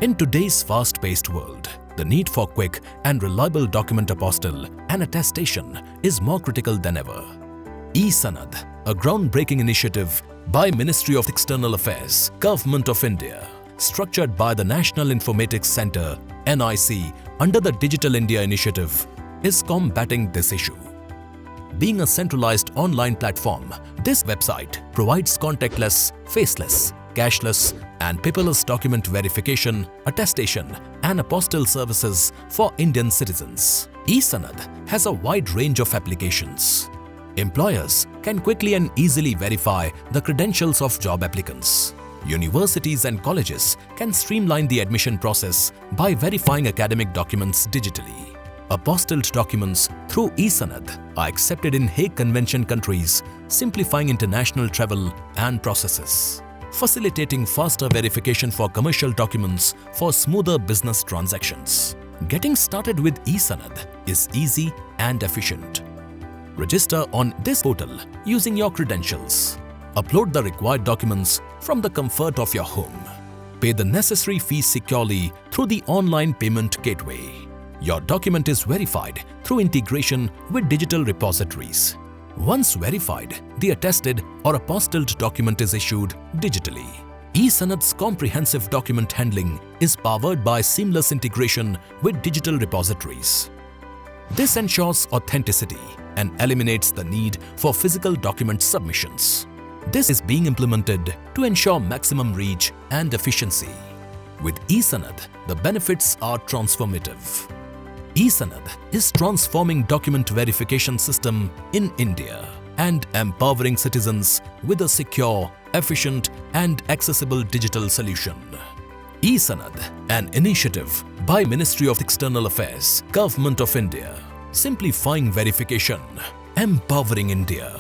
In today's fast-paced world, the need for quick and reliable document apostille and attestation is more critical than ever. eSanad, a groundbreaking initiative by Ministry of External Affairs, Government of India, structured by the National Informatics Centre (NIC) under the Digital India Initiative, is combating this issue. Being a centralized online platform, this website provides contactless, faceless, cashless and paperless document verification, attestation and apostille services for Indian citizens. eSanad has a wide range of applications. Employers can quickly and easily verify the credentials of job applicants. Universities and colleges can streamline the admission process by verifying academic documents digitally. Apostilled documents through eSanad are accepted in Hague Convention countries, simplifying international travel and processes, facilitating faster verification for commercial documents for smoother business transactions. Getting started with eSanad is easy and efficient. Register on this portal using your credentials. Upload the required documents from the comfort of your home. Pay the necessary fees securely through the online payment gateway. Your document is verified through integration with digital repositories. Once verified, the attested or apostilled document is issued digitally. eSanad's comprehensive document handling is powered by seamless integration with digital repositories. This ensures authenticity and eliminates the need for physical document submissions. This is being implemented to ensure maximum reach and efficiency. With eSanad, the benefits are transformative. eSanad is transforming document verification system in India and empowering citizens with a secure, efficient and accessible digital solution. eSanad, an initiative by Ministry of External Affairs, Government of India, simplifying verification, empowering India.